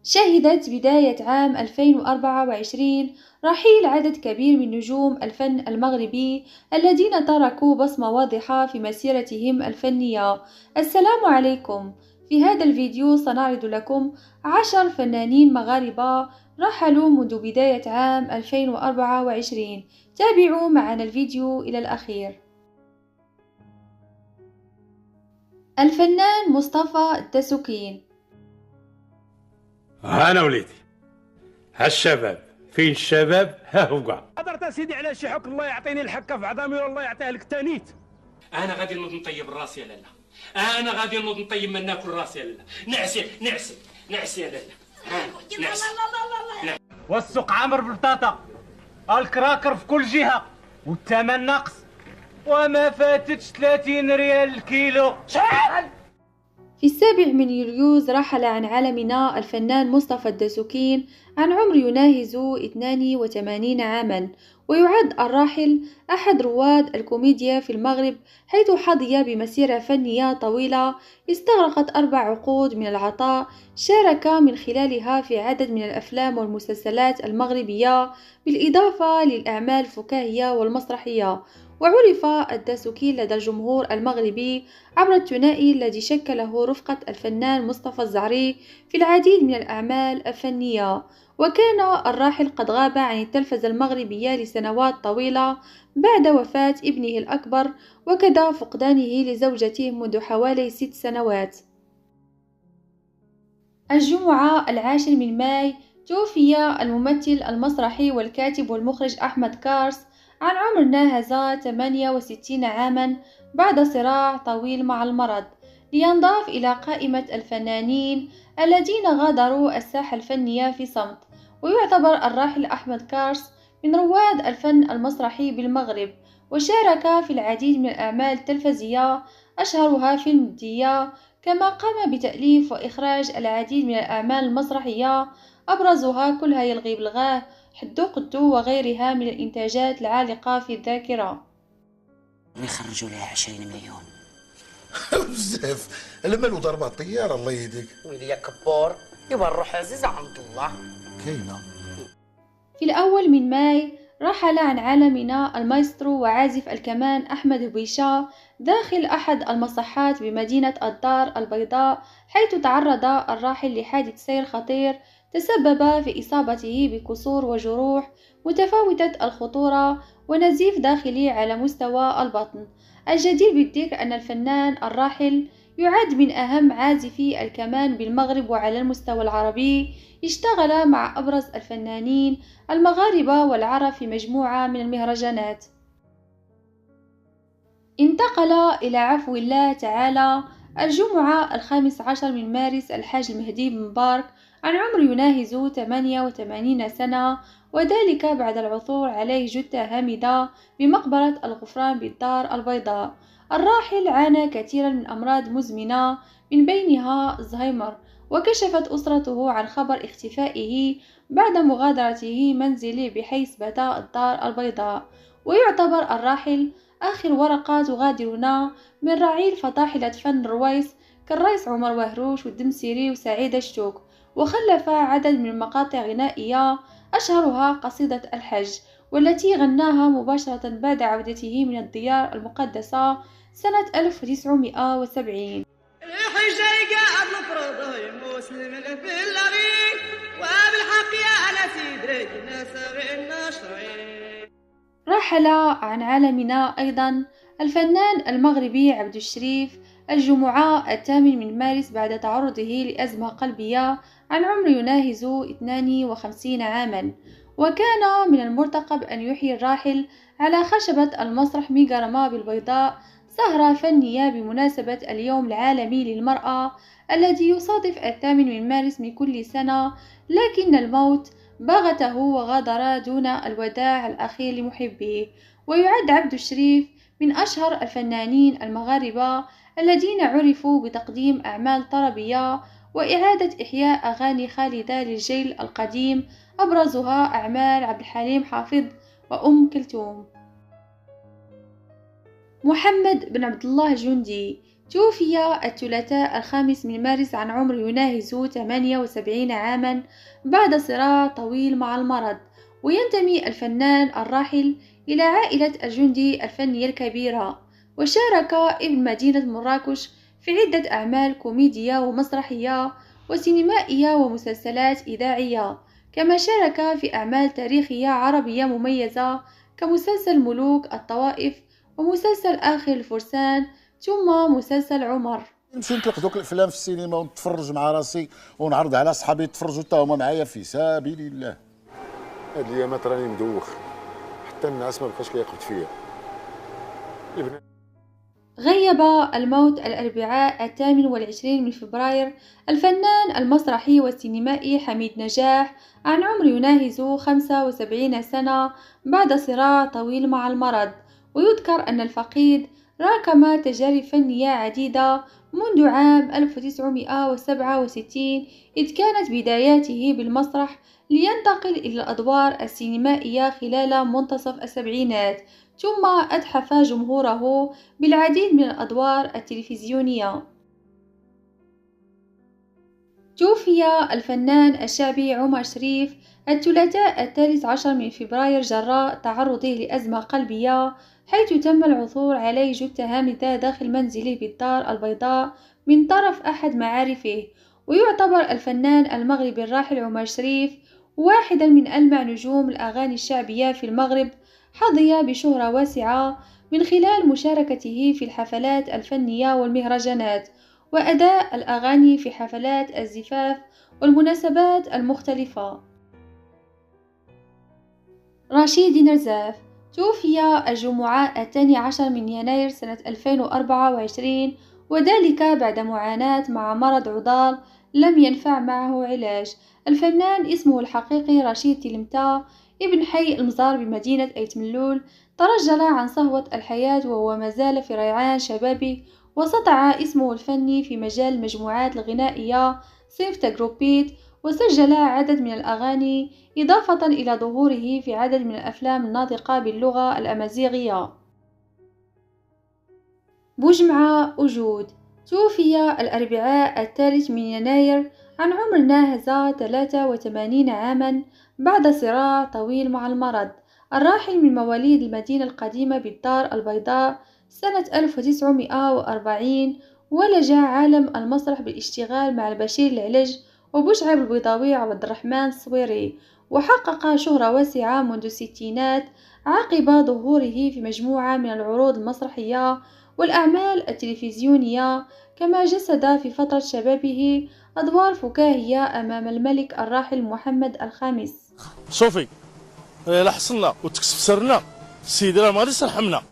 شهدت بداية عام 2024 رحيل عدد كبير من نجوم الفن المغربي الذين تركوا بصمة واضحة في مسيرتهم الفنية. السلام عليكم. في هذا الفيديو سنعرض لكم 10 فنانين مغاربة رحلوا منذ بداية عام 2024. تابعوا معنا الفيديو إلى الأخير. الفنان مصطفى الدسوقين. انا وليدي هالشباب فين الشباب ها هو قدرت سيدي على شي حكم الله يعطيني الحكه في عظامي والله يعطيها لك تانيت. انا غادي نوض نطيب الراس يا لاله، انا غادي نوض نطيب من ناكل راس يا لاله. نعسي يا لاله. نعس. والسوق عامر بالبطاطا، الكراكر في كل جهه والثمن نقص وما فاتتش 30 ريال الكيلو. شحال؟ في 7 من يوليوز رحل عن عالمنا الفنان مصطفى الدسوقين عن عمر يناهز 82 عاما، ويعد الراحل أحد رواد الكوميديا في المغرب، حيث حظي بمسيرة فنية طويلة استغرقت 4 عقود من العطاء، شارك من خلالها في عدد من الأفلام والمسلسلات المغربية بالإضافة للأعمال الفكاهية والمسرحية. وعرف الدسوقي لدى الجمهور المغربي عبر الثنائي الذي شكله رفقة الفنان مصطفى الزعري في العديد من الأعمال الفنية. وكان الراحل قد غاب عن التلفزة المغربية لسنوات طويلة بعد وفاة ابنه الأكبر، وكذا فقدانه لزوجته منذ حوالي 6 سنوات. الجمعة 10 من ماي توفي الممثل المسرحي والكاتب والمخرج أحمد كارس عن عمر ناهز 68 عاما بعد صراع طويل مع المرض، لينضاف إلى قائمة الفنانين الذين غادروا الساحة الفنية في صمت. ويعتبر الراحل أحمد كارس من رواد الفن المسرحي بالمغرب، وشارك في العديد من الأعمال التلفزية أشهرها فيلم الدية، كما قام بتأليف وإخراج العديد من الأعمال المسرحية أبرزها كلها يلغي بلغاه، حدو قدو، وغيرها من الإنتاجات العالقة في الذاكرة. يخرجوا لها 20 مليون. بزاف المال وضربة الطيارة الله يهديك. ويلي يا كبور يبا الروح عزيزة عند الله كاينة. في الأول من ماي رحل عن عالمنا المايسترو وعازف الكمان أحمد بويشا داخل أحد المصحات بمدينة الدار البيضاء، حيث تعرض الراحل لحادث سير خطير تسبب في إصابته بكسور وجروح متفاوتة الخطورة ونزيف داخلي على مستوى البطن. الجدير بالذكر أن الفنان الراحل يعد من أهم عازفي الكمان بالمغرب وعلى المستوى العربي، اشتغل مع أبرز الفنانين المغاربة والعرب في مجموعة من المهرجانات. انتقل إلى عفو الله تعالى الجمعة 15 من مارس الحاج المهدي بن مبارك عن عمر يناهز 88 سنة، وذلك بعد العثور عليه جثة هامدة بمقبرة الغفران بالدار البيضاء. الراحل عانى كثيرا من أمراض مزمنة من بينها الزهايمر، وكشفت أسرته عن خبر اختفائه بعد مغادرته منزله بحيث بدا الدار البيضاء. ويعتبر الراحل آخر ورقة تغادرنا من رعيل فطاحلة فن الرويس كالرئيس عمر وهروش والدمسيري وسعيد الشوك، وخلف عدد من المقاطع غنائية أشهرها قصيدة الحج، والتي غناها مباشرة بعد عودته من الديار المقدسة سنة 1970. رحل عن عالمنا أيضا الفنان المغربي عبد الشريف الجمعة 8 من مارس بعد تعرضه لأزمة قلبية عن عمر يناهز 52 عاما. وكان من المرتقب أن يحيي الراحل على خشبة المسرح ميغرما بالبيضاء سهرة فنية بمناسبة اليوم العالمي للمرأة الذي يصادف 8 من مارس من كل سنة، لكن الموت باغته وغادر دون الوداع الأخير لمحبيه. ويعد عبد الشريف من أشهر الفنانين المغاربة الذين عرفوا بتقديم أعمال طربية وإعادة إحياء أغاني خالدة للجيل القديم، أبرزها أعمال عبد الحليم حافظ وأم كلثوم. محمد بن عبد الله جندي. توفي الثلاثاء 5 من مارس عن عمر يناهز 78 عاما بعد صراع طويل مع المرض. وينتمي الفنان الراحل إلى عائلة الجندي الفنية الكبيرة، وشارك ابن مدينة مراكش في عدة أعمال كوميدية ومسرحية وسينمائية ومسلسلات إذاعية، كما شارك في أعمال تاريخية عربية مميزة كمسلسل ملوك الطوائف ومسلسل آخر الفرسان ثم مسلسل عمر. نمشي نطلق دوك الافلام في السينما ونتفرج مع راسي ونعرض على صحابي يتفرجوا حتى هما معايا في سبيل الله. هاد الايامات راني مدوخ حتى الناس ما بقاش كيقبض فيا. غيب الموت الأربعاء 28 من فبراير الفنان المسرحي والسينمائي حميد نجاح عن عمر يناهز 75 سنة بعد صراع طويل مع المرض. ويذكر أن الفقيد راكم تجارب فنية عديدة منذ عام 1967 إذ كانت بداياته بالمسرح لينتقل إلى الأدوار السينمائية خلال منتصف السبعينات، ثم أتحف جمهوره بالعديد من الأدوار التلفزيونية. توفي الفنان الشعبي عمر شريف الثلاثاء 13 من فبراير جراء تعرضه لأزمة قلبية، حيث تم العثور عليه جثة هامدة داخل منزله بالدار البيضاء من طرف أحد معارفه. ويعتبر الفنان المغربي الراحل عمر شريف واحدا من ألمع نجوم الأغاني الشعبية في المغرب، حظي بشهرة واسعة من خلال مشاركته في الحفلات الفنية والمهرجانات وأداء الأغاني في حفلات الزفاف والمناسبات المختلفة. رشيد نرزاف توفي الجمعة 12 من يناير سنة 2024، وذلك بعد معاناة مع مرض عضال لم ينفع معه علاج. الفنان اسمه الحقيقي رشيد تلمتا، ابن حي المزار بمدينة أيتملول، ترجل عن صهوة الحياة وهو مازال في ريعان شبابه، وسطع اسمه الفني في مجال المجموعات الغنائية صنف تجروبيت، وسجل عدد من الأغاني إضافة إلى ظهوره في عدد من الأفلام الناطقة باللغة الأمازيغية. بوجمعة أجود توفي الأربعاء 3 من يناير عن عمر ناهز 83 عاما بعد صراع طويل مع المرض. الراحل من مواليد المدينة القديمة بالدار البيضاء سنة 1940، ولج عالم المسرح بالاشتغال مع البشير العلج وبشعب البيضاوي عبد الرحمن الصويري، وحقق شهرة واسعة منذ الستينات عقب ظهوره في مجموعة من العروض المسرحية والأعمال التلفزيونية، كما جسد في فترة شبابه أدوار فكاهية أمام الملك الراحل محمد الخامس. شوفي لا حصلنا وتكسب سرنا السيد راه ما غاديش يرحمنا.